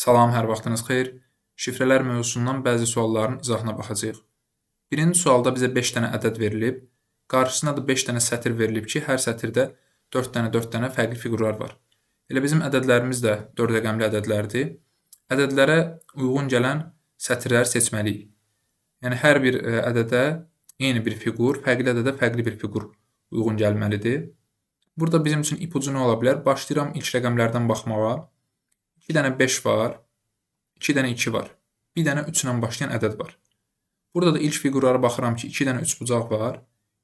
Salam, hər vaxtınız xeyir. Şifrələr mövzusundan bəzi sualların izahına baxacağıq. Birinci sualda bizə 5 dənə ədəd verilib, qarşısına da 5 dənə sətir verilib ki, hər sətirdə 4 dənə fərqli fiqurlar var. Elə bizim ədədlərimiz də 4 rəqəmli ədədlərdir. Ədədlərə uyğun gələn sətirləri seçməliyik. Yəni hər bir ədədə eyni bir fiqur, fərqli ədədə fərqli bir fiqur uyğun gəlməlidir. Burada bizim üçün ipucu nə ola bilər? Başlayıram ilk rəqəmlərdən baxmağa. 2 dənə 5 var, 2 dənə 2 var, 1 dənə 3 ilə başlayan ədəd var. Burada da ilk fiqurlara baxıram ki, 2 dənə üçbucaq var,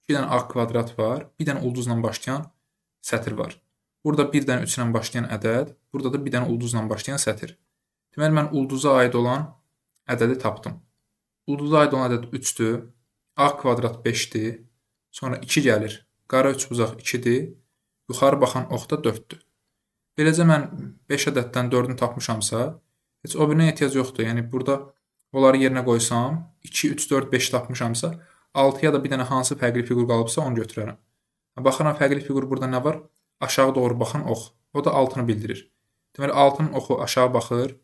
2 dənə ağ kvadrat var, 1 dənə ulduzla başlayan sətir var. Burada 1 dənə 3 ilə başlayan ədəd, burada da 1 dənə ulduzla başlayan sətir. Deməli, mən ulduza aid olan ədədi tapdım. Ulduza aid olan ədəd 3-dür, ağ kvadrat 5-dir, sonra 2 gəlir, qara üçbucaq 2-dir, yuxarı baxan ox da 4-dür. Beləcə mən 5 ədəddən 4-ünü tapmışamsa, heç o birinə ehtiyac yoxdur. Yəni burada onları yerinə qoysam, 2, 3, 4, 5 tapmışamsa, 6-ya da bir dənə hansı fərqli fiqur qalıbsa onu götürərəm. Baxıram fərqli fiqur burada nə var? Aşağı doğru baxan ox. O da 6-nı bildirir. Deməli 6-nın oxu aşağı baxır.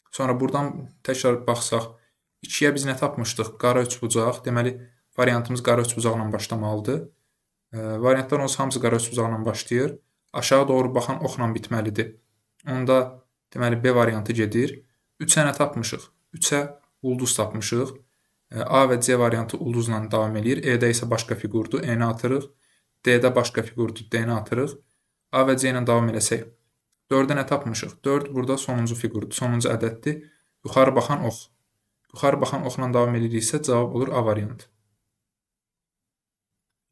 Sonra buradan təkrar baxsaq, 2-yə biz nə tapmışdıq? Qara üçbucaq. Deməli variantımız qara üçbucaqla başlamalıdır. Variantların olsa hamısı qara üçbucaqla başlayır. Aşağı doğru baxan oxla bitməlidir. Onda deməli B variantı gedir. 3-ə nə tapmışıq? 3-ə ulduz tapmışıq. A və C variantı ulduzla davam edir. E-də isə başqa fiqurdur. E-ni atırıq. D-də başqa fiqurdur. D-ni atırıq. A və C ilə davam eləsək. 4-ə nə tapmışıq? 4 burada sonuncu fiqurdur. Sonuncu ədəddir. Yuxarı baxan ox. Yuxarı baxan oxla davam ediriksə cavab olur A variantı.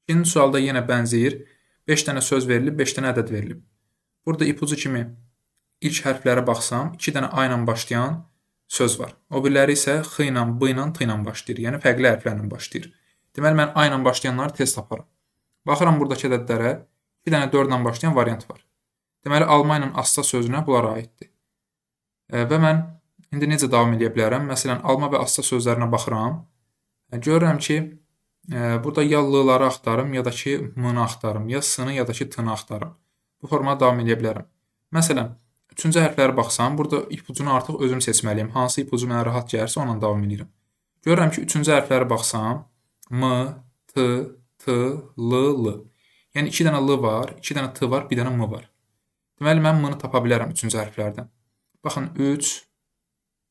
İkinci sualda yenə bənzəyir. 5 dənə söz verilib, 5 dənə ədəd verilib. Burada ipucu kimi ilk hərflərə baxsam, 2 dənə A ilə başlayan söz var. O biriləri isə X ilə, B ilə, T ilə başlayır. Yəni fərqli hərflərlə başlayır. Deməli, mən A ilə başlayanları tez taparam. Baxıram buradakı ədədlərə, 2 dənə 4 ilə başlayan variant var. Deməli, alma ilə asta sözünə bunlar aiddir. Və mən indi necə davam edə bilərəm? Məsələn, alma və asta sözlərinə baxıram. Görürəm ki, burada ya l-ları axtarım, ya da ki m-nı axtarım, ya s-nı, ya da ki t-nı axtarım. Bu formada davam edə bilərəm. Məsələn, 3-cü hərflərə baxsam, burada ipucunu artıq özüm seçməliyim. Hansı ipucu mənə rahat gəlirsə, onunla davam edirəm. Görürəm ki, 3-cü hərflərə baxsam, m, t, t, l, l. Yəni 2 dənə l var, 2 dənə t var, 1 dənə m var. Deməli, mən m-nı tapa bilərəm 3-cü hərflərdən. Baxın, 3,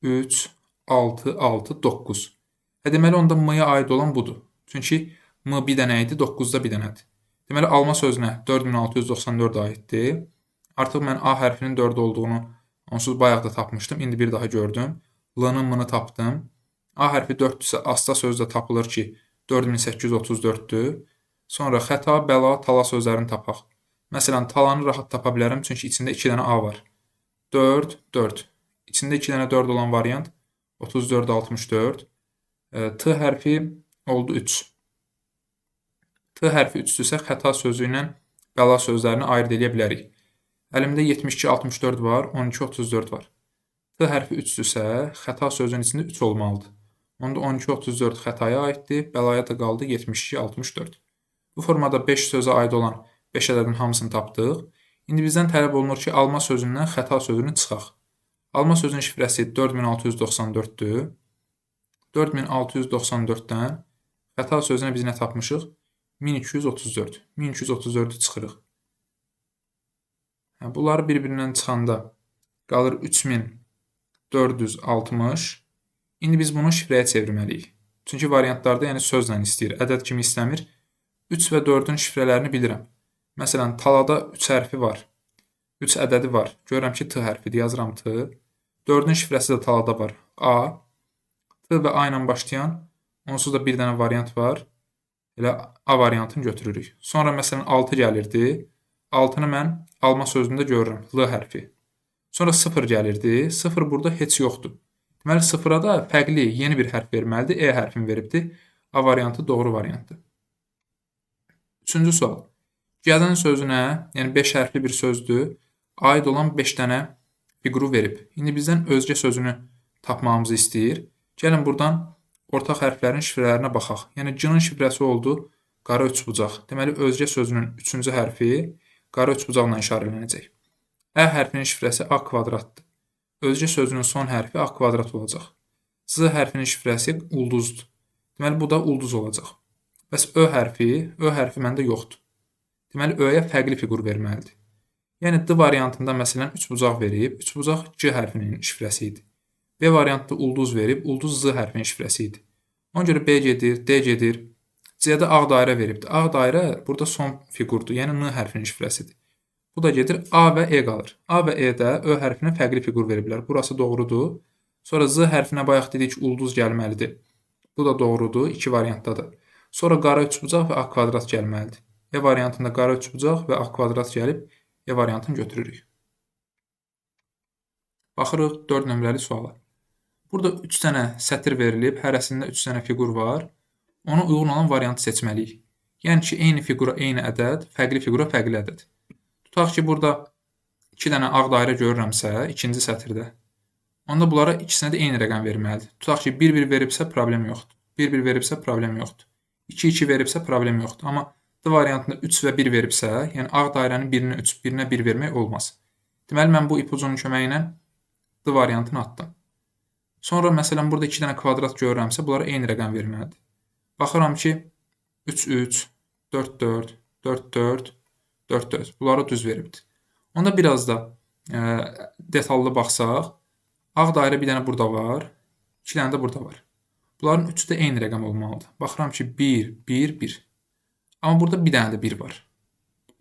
3, 6, 6, 9. Deməli, onda m-ya aid olan budur. Çünki m 1 dənə idi, 9 da 1 dənədir. Deməli, alma sözünə 4694 aiddir. Artıq mən A hərfinin 4 olduğunu onsuz bayaq da tapmışdım. İndi bir daha gördüm. L-nı, m-nı tapdım. A hərfi 4-dürsə, asta sözdə tapılır ki, 4834-dür. Sonra xəta, bəla, tala sözlərini tapaq. Məsələn, talanı rahat tapa bilərəm, çünki içində 2 dənə A var. 4, 4. İçində 2 dənə 4 olan variant 34, 64. T hərfi oldu 3. T hərfi 3-dürsə, xəta sözü ilə bəla sözlərini ayırd edə bilərik. Əlimdə 72, 64 var, 12, 34 var. T hərfi 3-dürsə, xəta sözünün içində 3 olmalıdır. Onda 12, 34 xətaya aiddir, bəlaya da qaldı 72, 64. Bu formada 5 sözə aid olan 5 ədədin hamısını tapdıq. İndi bizdən tələb olunur ki, alma sözündən xəta sözünü çıxaq. Alma sözünün şifrəsi 4694-dür. 4694-dən xəta sözünə biz nə tapmışıq? 1234. 1234-ü çıxırıq. Bunları bir-birindən çıxanda qalır 3460. İndi biz bunu şifrəyə çevirməliyik. Çünki variantlarda yəni sözlə istəyir, ədəd kimi istəmir. 3 və 4-ün şifrələrini bilirəm. Məsələn, talada 3 hərfi var. 3 ədədi var. Görürəm ki, T hərfidir, yazıram T. 4-ün şifrəsi də talada var. A. T və A ilə başlayan, onsuz da bir dənə variant var. Elə A variantını götürürük. Sonra məsələn 6 gəlirdi. 6-nı mən alma sözündə görürəm. L hərfi. Sonra 0 gəlirdi. 0 burada heç yoxdur. Deməli 0-a da fərqli yeni bir hərf verməlidir. E hərfini veribdir. A variantı doğru variantdır. Üçüncü sual. Gəzən sözünə, yəni 5 hərfli bir sözdür, aid olan 5 dənə fiquru verib. İndi bizdən özgə sözünü tapmamızı istəyir. Gəlin buradan ortaq hərflərin şifrələrinə baxaq. Yəni C-nin şifrəsi oldu qara üçbucaq. Deməli, özgə sözünün 3-cü hərfi qara üçbucaqla işarələnəcək. Ə hərfinin şifrəsi A kvadratdır. özgə sözünün son hərfi A kvadrat olacaq. Z hərfinin şifrəsi ulduzdur. Deməli, bu da ulduz olacaq. Bəs Ö hərfi məndə yoxdur. Deməli, Ö-yə fərqli fiqur verməlidir. Yəni, D variantında məsələn 3 bucaq verib, 3 bucaq C hərfinin şifrəsi idi. B variantında ulduz verib, ulduz Z hərfinin şifrəsi idi. Ona görə B gedir, D gedir. C-də ağ dairə veribdir. Ağ dairə burada son fiqurdur, yəni N hərfinin şifrəsidir. Bu da gedir, A və E qalır. A və E-də Ö hərfinə fərqli fiqur veriblər. Burası doğrudur. Sonra Z hərfinə bayaq dedik ki, ulduz gəlməlidir. Bu da doğrudur, 2 variantdadır. Sonra qara üçbucaq və A kvadrat gəlməlidir. E variantında qara üçbucaq və A kvadrat gəlib, E variantını götürürük. Baxırıq 4 nömrəli suala. Burada 3 dənə sətir verilib, hərəsində 3 dənə fiqur var. Ona uyğun olan variantı seçməliyik. Yəni ki, eyni fiqura eyni ədəd, fərqli fiqura fərqli ədəd. Tutaq ki, burada 2 dənə ağ dairə görürəmsə, ikinci sətirdə, onda bunlara ikisinə də eyni rəqəm verməlidir. Tutaq ki, 1-1 veribsə, problem yoxdur. 1-1 veribsə, problem yoxdur. 2-2 veribsə, problem yoxdur. Amma D variantında 3 və 1 veribsə, yəni ağ dairənin birinə 3, birinə 1 vermək olmaz. Deməli, mən bu ipucunun köməyi ilə D variantını atdım. Sonra, məsələn, burada 2 dənə kvadrat görürəmsə, bunlara eyni rəqəm verməlidir. Baxıram ki, 3-3, 4-4, 4-4, 4-4. Bunları düz veribdir. Onda biraz da detallı baxsaq, ağ dairə bir dənə burada var, 2 dənə də burada var. Bunların üçü də eyni rəqəm olmalıdır. Baxıram ki, 1, 1, 1. Amma burada bir dənə də 1 var.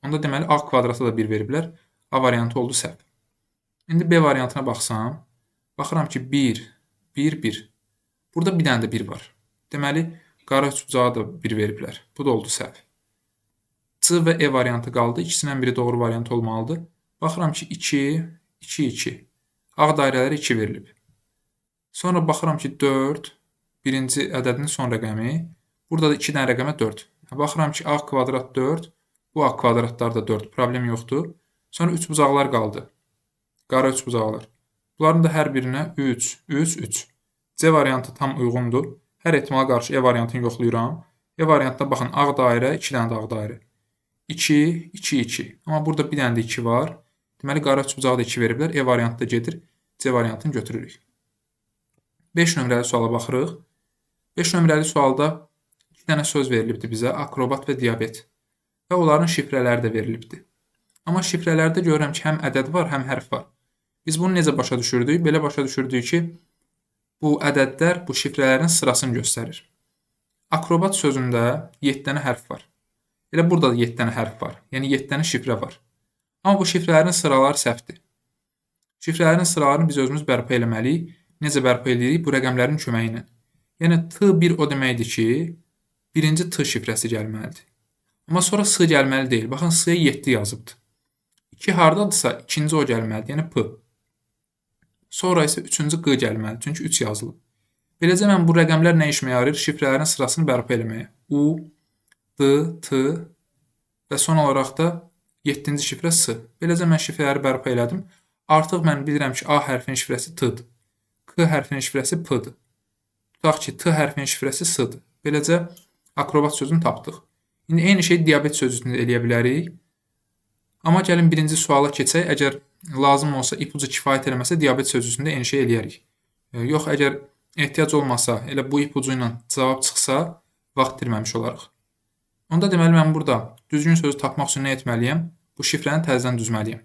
Onda deməli, A kvadratı da 1 veriblər. A variantı oldu səhv. İndi B variantına baxsam, baxıram ki, 1, 1, 1. Burada bir dənə də 1 var. Deməli, qara üçbucağı da 1 veriblər. Bu da oldu səhv. C və E variantı qaldı. İkisindən biri doğru variant olmalıdır. Baxıram ki, 2, 2, 2. Ağ dairələri 2 verilib. Sonra baxıram ki, 4, birinci ədədin son rəqəmi. Burada da 2 dənə rəqəmə 4. Baxıram ki, A kvadrat 4, bu A kvadratlar da 4. Problem yoxdur. Sonra üçbucaqlar qaldı. Qara üçbucaqlar. Bunların da hər birinə 3, 3, 3. C variantı tam uyğundur. Hər ehtimala qarşı E variantını yoxlayıram. E variantda baxın, ağ dairə, 2 dənə də ağ dairə. 2, 2, 2. Amma burada bir dənə də 2 var. Deməli, qara üçbucağı da 2 veriblər. E variantı da gedir. C variantını götürürük. 5 nömrəli suala baxırıq. 5 nömrəli sualda 2 dənə söz verilibdir bizə, akrobat və diabet. Və onların şifrələri də verilibdir. Amma şifrələrdə görürəm ki, həm ədəd var, həm hərf var. Biz bunu necə başa düşürdük? Belə başa düşürdük ki, bu ədədlər bu şifrələrin sırasını göstərir. Akrobat sözündə 7 dənə hərf var. Elə burada da 7 dənə hərf var. Yəni 7 dənə şifrə var. Amma bu şifrələrin sıraları səhvdir. Şifrələrin sıralarını biz özümüz bərpa eləməliyik. Necə bərpa edirik? Bu rəqəmlərin köməyi ilə. Yəni T1 o deməkdir ki, birinci T şifrəsi gəlməlidir. Amma sonra S gəlməli deyil. Baxın, S-yə 7 yazıbdır. 2 hardadırsa, ikinci o gəlməlidir, yəni P. Sonra isə üçüncü Q gəlməlidir, çünki 3 yazılıb. Beləcə, mən bu rəqəmlər nə işimə yarayır? Şifrələrin sırasını bərpa eləməyə. U, D, T və son olaraq da 7-ci şifrə S. Beləcə, mən şifrələri bərpa elədim. Artıq mən bilirəm ki, A hərfinin şifrəsi T-dır. K hərfinin şifrəsi P-dır. Tutaq ki, T hərfinin şifrəsi S-dır. Beləcə, akrobat sözünü tapdıq. İndi eyni şey diabet sözünü eləyə bilərik. Amma gəlin birinci suala keçək. Əgər lazım olsa, ipucu kifayət eləməsə, diabet sözündə eyni şey eləyərik. Yox, əgər ehtiyac olmasa, elə bu ipucu ilə cavab çıxsa, vaxt itirməmiş olarıq. Onda deməli, mən burada düzgün sözü tapmaq üçün nə etməliyəm? Bu şifrəni təzədən düzməliyəm.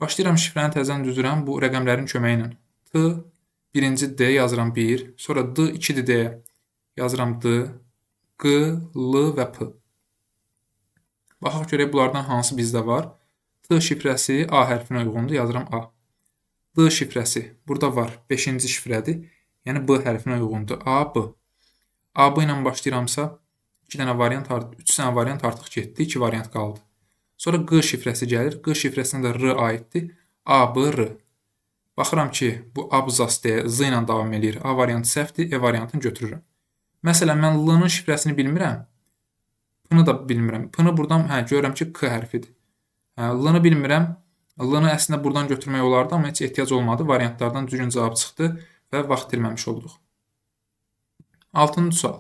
Başlayıram şifrəni təzədən düzürəm bu rəqəmlərin köməyi ilə. T, birinci D yazıram 1, sonra D, 2 D yazıram D, Q, L və P. Baxaq görək bunlardan hansı bizdə var. T şifrəsi A hərfinə uyğundur, yazıram A. D şifrəsi burada var, 5-ci şifrədir. Yəni B hərfinə uyğundur. A, B. A, B ilə başlayıramsa, 3 dənə variant artıq getdi, 2 variant qaldı. Sonra Q şifrəsi gəlir. Q şifrəsinə də R aiddir. A, B, R. Baxıram ki, bu abzas deyə Z ilə davam edir. A variantı səhvdir, E variantını götürürəm. Məsələn, mən L-nın şifrəsini bilmirəm. P-nı da bilmirəm. P-nı buradan görürəm ki, K hərfidir. L-nı bilmirəm. L-nı əslində buradan götürmək olardı, amma heç ehtiyac olmadı. Variantlardan düzgün cavab çıxdı və vaxt itirməmiş olduq. 6-cı sual.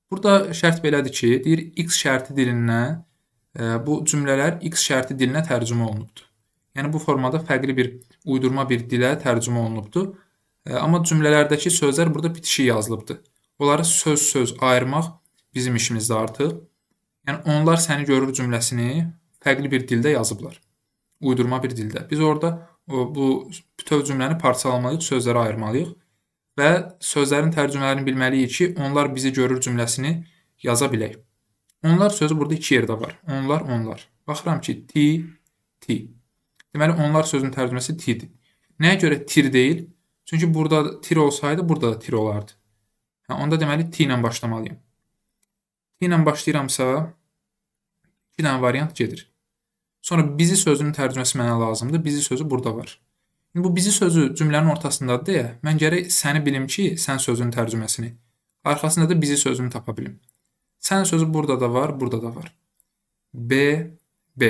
Burada şərt belədir ki, deyir X şərti dilindən bu cümlələr X şərti dilinə tərcümə olunubdur. Yəni bu formada fərqli bir uydurma bir dilə tərcümə olunubdur. Amma cümlələrdəki sözlər burada bitişik yazılıbdır. Onları söz-söz ayırmaq bizim işimizdə artıq. Yəni onlar səni görür cümləsini fərqli bir dildə yazıblar. Uydurma bir dildə. Biz orada bu bütöv cümləni parçalamalıyıq, sözlərə ayırmalıyıq və sözlərin tərcümələrini bilməliyik ki, onlar bizi görür cümləsini yaza bilək. Onlar sözü burada iki yerdə var. Onlar, onlar. Baxıram ki, ti. Deməli, onlar sözünün tərcüməsi tidir. Nəyə görə tir deyil? Çünki burada tir olsaydı, burada da tir olardı. Onda deməli, ti ilə başlamalıyım. Ti ilə başlayıramsa, iki dənə variant gedir. Sonra bizi sözünün tərcüməsi mənə lazımdır. Bizi sözü burada var. İndi bu bizi sözü cümlənin ortasındadır deyə, mən gərək səni bilim ki, sən sözünün tərcüməsini. Arxasında da bizi sözünü tapa bilim. Sən sözü burada da var, burada da var. B.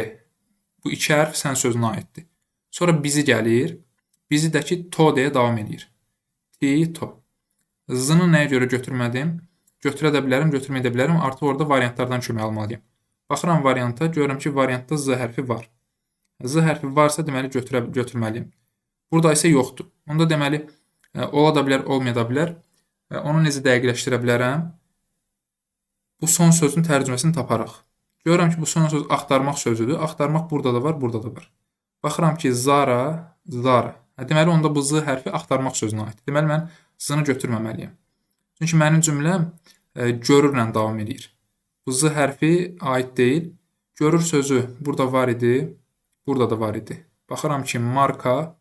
Bu iki hərf sən sözünə aiddir. Sonra bizi gəlir. Bizidəki to deyə davam edir. To. Z-nı nəyə görə götürmədim? Götürə də bilərəm, götürməyə də bilərəm. Artıq orada variantlardan kömək almalıyım. Baxıram varianta, görürəm ki, variantda Z hərfi var. Z hərfi varsa, deməli götürməliyim. Burada isə yoxdur. Onda deməli, ola da bilər, olmaya da bilər. Onu necə dəqiqləşdirə bilərəm? Bu son sözün tərcüməsini taparaq. Görürəm ki, bu son söz axtarmaq sözüdür. Axtarmaq burada da var, burada da var. Baxıram ki, zara. Deməli, onda bu Z hərfi axtarmaq sözünə aiddir. Deməli, mən Z-nı götürməməliyim. Çünki mənim cümləm görürlə davam edir. Bu Z hərfi aid deyil. Görür sözü burada var idi, burada da var idi. Baxıram ki, marka.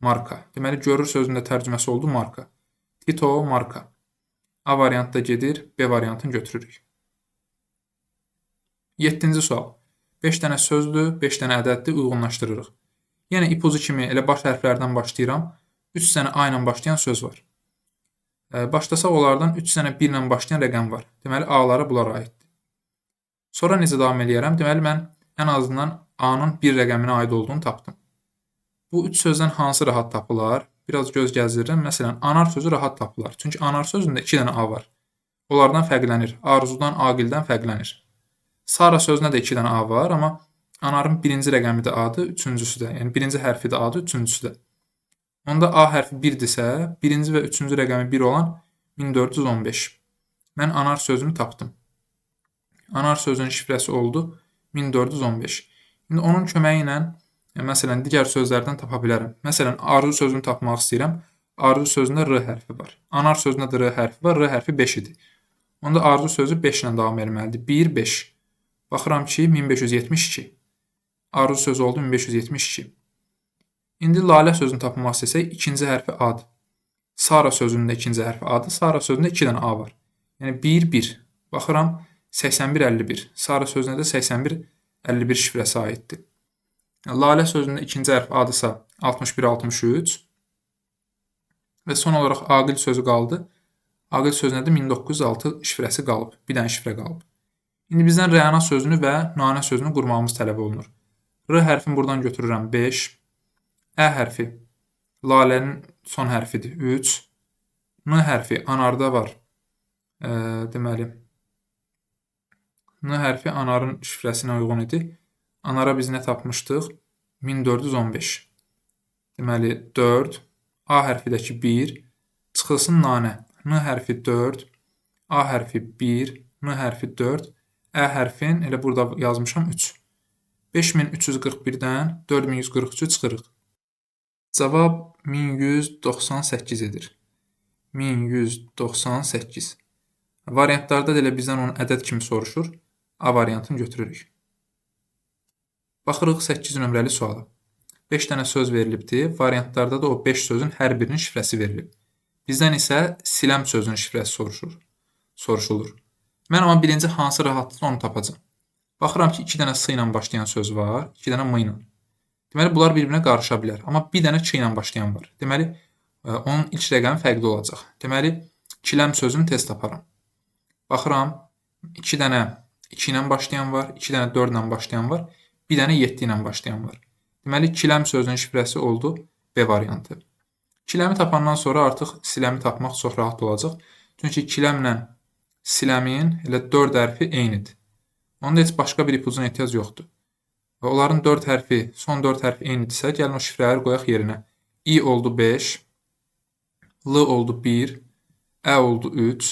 Deməli, görür sözündə tərcüməsi oldu marka. Tito, marka. A variantda gedir, B variantını götürürük. 7-ci sual. 5 dənə sözdür, 5 dənə ədəddir, uyğunlaşdırırıq. Yəni, ipucu kimi elə baş hərflərdən başlayıram. 3 dənə A ilə başlayan söz var. Başlasaq onlardan 3 dənə 1 ilə başlayan rəqəm var. Deməli, A-lara bunlar aiddir. Sonra necə davam edərəm? Deməli, mən ən azından A-nın 1 rəqəminə aid olduğunu tapdım. Bu 3 sözdən hansı rahat tapılar? Biraz göz gəzdirirəm. Məsələn, anar sözü rahat tapılar. Çünki anar sözündə 2 dənə A var. Onlardan fərqlənir. Arzudan, aqildən fərqlənir. Sara sözünə də 2 dənə A var, amma anarın birinci rəqəmi də A-dır, üçüncüsü də. Yəni, birinci hərfi də A-dır, üçüncüsü də. Onda A hərfi 1-dirsə, birinci və üçüncü rəqəmi 1 olan 1415. Mən anar sözünü tapdım. Anar sözünün şifrəsi oldu 1415. İndi onun köməyi ilə, məsələn, digər sözlərdən tapa bilərəm. Məsələn, arzu sözünü tapmaq istəyirəm. Arzu sözündə R hərfi var. Anar sözündə də R hərfi var. R hərfi 5 idi. Onda arzu sözü 5 ilə davam etməlidir. 1, 5. Baxıram ki, 1572. Arzu sözü oldu 1572. İndi lalə sözünü tapmaq istəsək, ikinci hərfi A-dır. Sara sözünün də ikinci hərfi A-dır. Sara sözündə 2 dənə A var. Yəni 1, 1. Baxıram 81, 51. Sara sözünə də 81, 51 şifrəsi aiddir. Lalə sözündə ikinci hərf A-dırsa 61, 63. Və son olaraq aqil sözü qaldı. Aqil sözünə də 1906 şifrəsi qalıb. Bir dənə şifrə qalıb. İndi bizdən rəna sözünü və nanə sözünü qurmağımız tələb olunur. R hərfini buradan götürürəm 5. Ə hərfi lalənin son hərfidir 3. N hərfi anarda var. Deməli, N hərfi anarın şifrəsinə uyğun idi. Anara biz nə tapmışdıq? 1415. Deməli, 4. A hərfidəki 1. Çıxılsın nanə. N hərfi 4. A hərfi 1. N hərfi 4. Ə hərfin, elə burada yazmışam 3. 5341-dən 4143-ü çıxırıq. Cavab 1198 edir. 1198. Variantlarda da elə bizdən onun ədəd kimi soruşur. A variantını götürürük. Baxırıq 8 nömrəli suala. 5 dənə söz verilibdir. Variantlarda da o 5 sözün hər birinin şifrəsi verilib. Bizdən isə siləm sözünün şifrəsi soruşulur. Mən amma birinci hansı rahatlıqla onu tapacam. Baxıram ki, 2 dənə S ilə başlayan söz var, 2 dənə M ilə. Deməli, bunlar bir-birinə qarışa bilər. Amma bir dənə Ç ilə başlayan var. Deməli, onun ilk rəqəmi fərqli olacaq. Deməli, kiləm sözünü tez taparam. Baxıram, 2 dənə 2 ilə başlayan var, 2 dənə 4 ilə başlayan var, bir dənə 7 ilə başlayan var. Deməli, kiləm sözünün şifrəsi oldu B variantı. Kiləmi tapandan sonra artıq siləmi tapmaq çox rahat olacaq. Çünki kiləmlə siləmin elə 4 hərfi eynidir. Onda heç başqa bir ipucuna ehtiyac yoxdur. və onların 4 hərfi, son 4 hərfi eynidirsə, gəlin o şifrələri qoyaq yerinə. İ oldu 5, L oldu 1, Ə oldu 3,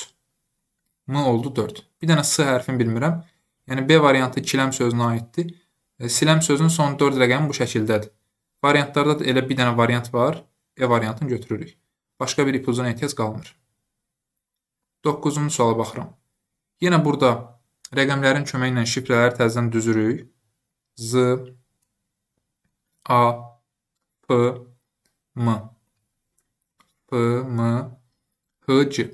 M oldu 4. Bir dənə S hərfini bilmirəm. Yəni B variantı ikiləm sözünə aiddir. Siləm sözünün son 4 rəqəmi bu şəkildədir. Variantlarda da elə bir dənə variant var. E variantını götürürük. Başqa bir ipucuna ehtiyac qalmır. 9-cu suala baxıram. Yenə burada rəqəmlərin köməyi ilə şifrələri təzədən düzürük. Z, A, P, M. P, M, H, C.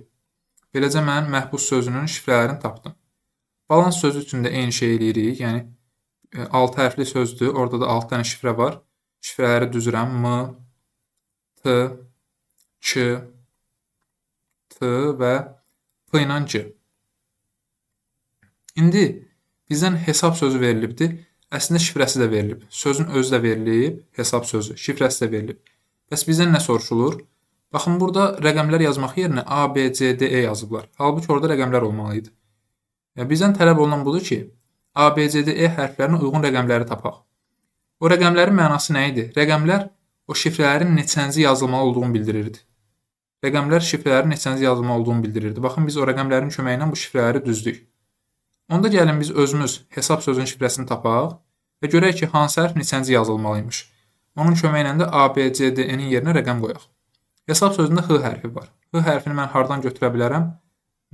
Beləcə mən məhbus sözünün şifrələrini tapdım. Balans sözü üçün də eyni şey eləyirik. Yəni 6 hərfli sözdür. Orada da 6 dənə şifrə var. Şifrələri düzürəm. M, T, Ç, T və P ilə C. İndi bizdən hesab sözü verilibdir. Əslində şifrəsi də verilib. Sözün özü də verilib, hesab sözü, şifrəsi də verilib. Bəs bizdən nə soruşulur? Baxın, burada rəqəmlər yazmaq yerinə A, B, C, D, E yazıblar. Halbuki orada rəqəmlər olmalı idi. Bizdən tələb olunan budur ki, A, B, C, D, E hərflərinə uyğun rəqəmləri tapaq. O rəqəmlərin mənası nə idi? Rəqəmlər o şifrələrin neçənci yazılmalı olduğunu bildirirdi. Rəqəmlər şifrələrin neçənci yazılmalı olduğunu bildirirdi. Baxın, biz o rəqəmlərin köməyi ilə bu şifrələri düzdük. Onda gəlin biz özümüz hesab sözünün şifrəsini tapaq və görək ki, hansı hərf neçənci yazılmalıymış. Onun köməyi ilə də A, B, C, D-nin yerinə rəqəm qoyaq. Hesab sözündə H hərfi var. H hərfini mən hardan götürə bilərəm?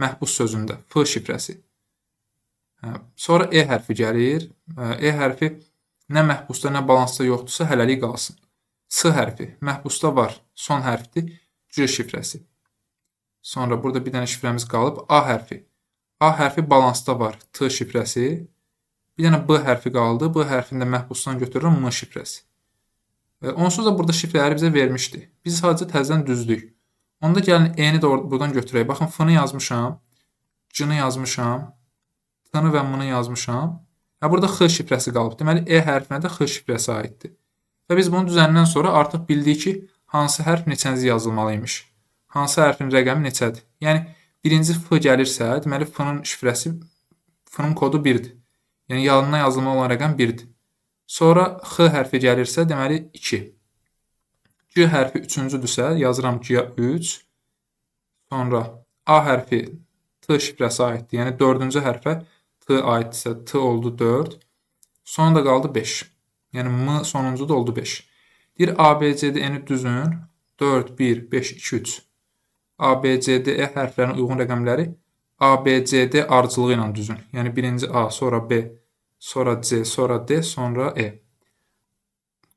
Məhbus sözündə F şifrəsi. Sonra E hərfi gəlir. E hərfi nə məhbusda, nə balansda yoxdursa hələlik qalsın. S hərfi məhbusda var, son hərfdir, C şifrəsi. Sonra burada bir dənə şifrəmiz qalıb, A hərfi. A hərfi balansda var, T şifrəsi. Bir dənə B hərfi qaldı, B hərfini də məhbusdan götürürəm, M şifrəsi. Onsuz da burada şifrələri bizə vermişdi. Biz sadəcə təzədən düzdük. Onda gəlin E-ni də buradan götürək. Baxın, F-ni yazmışam, C-ni yazmışam, T-ni və M-ni yazmışam. Burada X şifrəsi qalıb. Deməli, E hərfinə də X şifrəsi aiddir. Və biz bunu düzəndən sonra artıq bildik ki, hansı hərf neçənci yazılmalıymış. Hansı hərfin rəqəmi neçədir. Yəni, birinci F gəlirsə, deməli, F-nın şifrəsi, F-nın kodu 1-dir. Yəni, yanına yazılmalı olan rəqəm 1-dir. Sonra X hərfi gəlirsə, deməli 2. G hərfi 3-cüdürsə, yazıram G-yə 3. Sonra A hərfi T şifrəsi aiddir. Yəni 4-cü hərfə T aiddirsə, T oldu 4. Sonra da qaldı 5. Yəni M sonuncu da oldu 5. Deyir A, B, C, D, E-ni düzün. 4, 1, 5, 2, 3. A, B, C, D, E hərflərinin uyğun rəqəmləri A, B, C, D ardıcılığı ilə düzün. Yəni birinci A, sonra B, sonra C, sonra D, sonra E.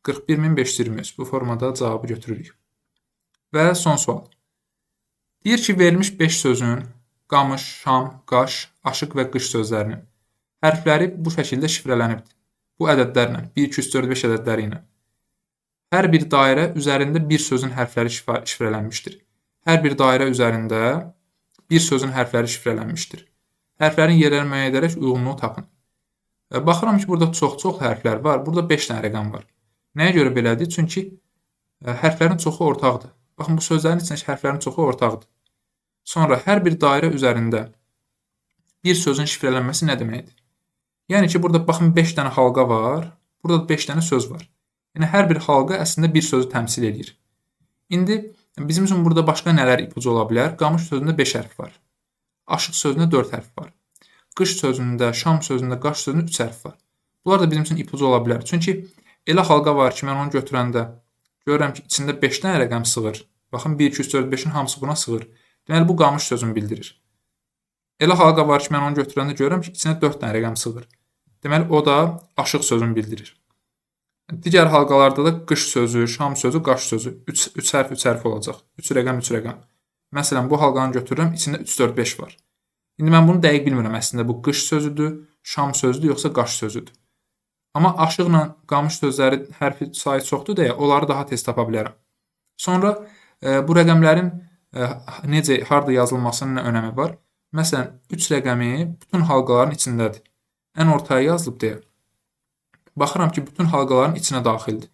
41523. Bu formada cavabı götürürük. Və son sual. Deyir ki, verilmiş 5 sözün qamış, şam, qaş, aşıq və qış sözlərinin hərfləri bu şəkildə şifrələnibdir. Bu ədədlərlə, 1, 2, 3, 4, 5 ədədləri ilə. Hər bir dairə üzərində bir sözün hərfləri şifrələnmişdir. Hər bir dairə üzərində bir sözün hərfləri şifrələnmişdir. Hərflərin yerlərini müəyyən edərək uyğunluğu tapın. Baxıram ki, burada çox hərflər var. Burada 5 dənə rəqəm var. Nəyə görə belədir? Çünki hərflərin çoxu ortaqdır. Baxın, bu sözlərin içindəki hərflərin çoxu ortaqdır. Sonra hər bir dairə üzərində bir sözün şifrələnməsi nə deməkdir? Yəni ki, burada baxın 5 dənə halqa var. Burada 5 dənə söz var. Yəni hər bir halqa əslində bir sözü təmsil edir. İndi bizim üçün burada başqa nələr ipucu ola bilər? Qamış sözündə 5 hərf var. Aşıq sözündə 4 hərf var. Qış sözündə, şam sözündə, qaş sözündə 3 hərf var. Bunlar da bizim üçün ipucu ola bilər. Çünki elə halqa var ki, mən onu götürəndə görürəm ki, içində 5 dənə rəqəm sığır. Baxın, 1, 2, 3, 4, 5-in hamısı buna sığır. Deməli, bu qamış sözünü bildirir. Elə halqa var ki, mən onu götürəndə görürəm ki, içində 4 dənə rəqəm sığır. Deməli, o da aşıq sözünü bildirir. Digər halqalarda da qış sözü, şam sözü, qaş sözü. 3 hərf olacaq. 3 rəqəm, 3 rəqəm. Məsələn, bu halqanı götürürəm, içində 3, 4, 5 var. İndi mən bunu dəqiq bilmirəm əslində. Bu qış sözüdür, şam sözüdür, yoxsa qaş sözüdür. Amma aşıqla qamış sözləri hərfi sayı çoxdur deyə onları daha tez tapa bilərəm. Sonra bu rəqəmlərin necə, harda yazılmasının nə önəmi var? Məsələn, 3 rəqəmi bütün halqaların içindədir. Ən ortaya yazılıb deyə. Baxıram ki, bütün halqaların içinə daxildir.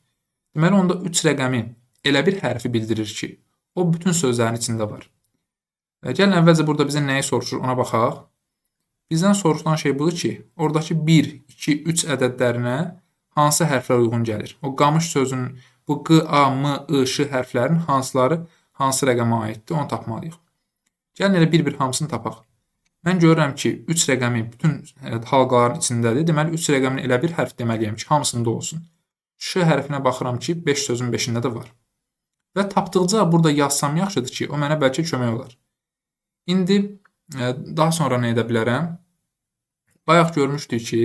Deməli, onda 3 rəqəmi elə bir hərfi bildirir ki, o bütün sözlərin içində var. Gəlin əvvəlcə burada bizə nəyi soruşur, ona baxaq. Bizdən soruşulan şey budur ki, oradakı 1, 2, 3 ədədlərinə hansı hərflər uyğun gəlir? O qamış sözünün bu q, a, m, I, ş hərflərinin hansıları hansı rəqəmə aiddir, onu tapmalıyıq. Gəlin elə bir-bir hamısını tapaq. Mən görürəm ki, 3 rəqəmi bütün halqaların içindədir. Deməli 3 rəqəmin elə bir hərf deməliyəm ki, hamısında olsun. Ş hərfinə baxıram ki, 5 sözün 5-də də var. Və tapdıqca burada yazsam yaxşıdır ki, o mənə bəlkə kömək olar. İndi daha sonra nə edə bilərəm? Bayaq görmüşdük ki,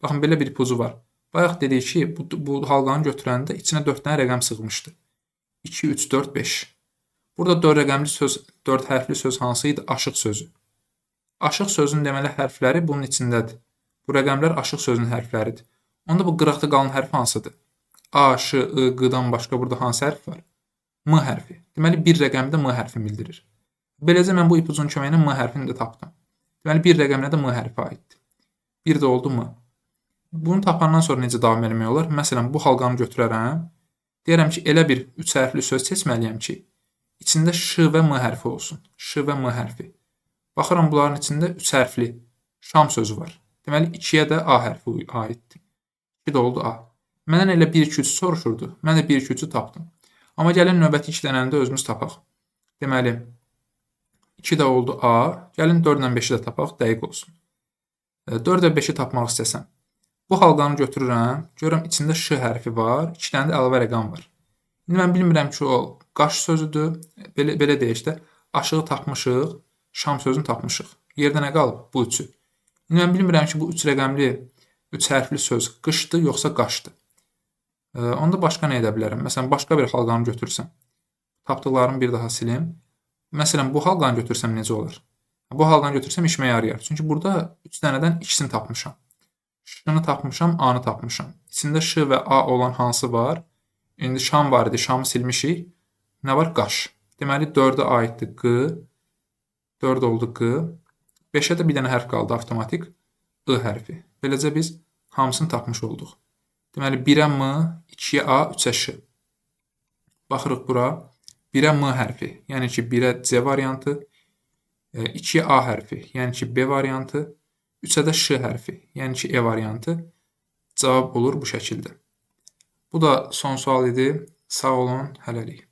baxın belə bir ipucu var. Bayaq dedik ki, bu halqanı götürəndə içinə 4 dənə rəqəm sığmışdı. 2, 3, 4, 5. Burada 4 rəqəmli söz, 4 hərfli söz hansı idi? Aşıq sözü. Aşıq sözünün deməli hərfləri bunun içindədir. Bu rəqəmlər aşıq sözünün hərfləridir. Onda bu qıraqda qalan hərf hansıdır? A, Ş, I, Q-dan başqa burada hansı hərf var? M hərfi. Deməli, bir rəqəmi də M hərfi bildirir. Beləcə, mən bu ipucunun köməyi ilə M hərfini də tapdım. Deməli, bir rəqəminə də M hərfi aiddir. Bir də oldu M. Bunu tapandan sonra necə davam etmək olar? Məsələn, bu halqanı götürərəm. Deyərəm ki, elə bir 3 hərfli söz seçməliyəm ki, içində Ş və M hərfi olsun. Ş və M hərfi. Baxıram, bunların içində 3 hərfli Şam sözü var. Deməli, 2-yə də A hərfi aiddir. 2 də oldu A. Məndən elə 1, 2, 3 soruşurdu. Mən də 1, 2, 3-ü tapdım. Amma gəlin növbəti 2 dənəni də özümüz tapaq. Deməli, 2 də oldu A. Gəlin 4 ilə 5-i də tapaq, dəqiq olsun. 4 və 5-i tapmaq istəsəm. Bu halqanı götürürəm, görürəm içində Ş hərfi var, 2 dənə də əlavə rəqəm var. İndi mən bilmirəm ki, o qaş sözüdür, belə deyək də, aşığı tapmışıq, Şam sözünü tapmışıq. Yerdə nə qalıb? Bu üçü. İndi mən bilmirəm ki, bu 3 rəqəmli, 3 hərfli söz qışdır, yoxsa qaşdır. Onda başqa nə edə bilərəm? Məsələn, başqa bir halqanı götürsəm, tapdıqlarımı bir daha silim. Məsələn, bu halqanı götürsəm necə olur? Bu halqanı götürsəm işimə yarayar. Çünki burada 3 dənədən ikisini tapmışam. Ş-nı tapmışam, A-nı tapmışam. İçində Ş və A olan hansı var? İndi Şam var idi, Şamı silmişik. Nə var? Qaş. Deməli, 4-ə aiddir Q. 4 oldu Q. 5-ə də bir dənə hərf qaldı, avtomatik. I hərfi. Beləcə biz hamısını tapmış olduq. Deməli, 1-ə M, 2-yə A, 3-ə Ş. Baxırıq bura. 1-ə M hərfi, yəni ki, 1-ə C variantı. 2-yə A hərfi, yəni ki, B variantı. 3-ə də Ş hərfi, yəni ki, E variantı. Cavab olur bu şəkildə. Bu da son sual idi. Sağ olun, hələlik.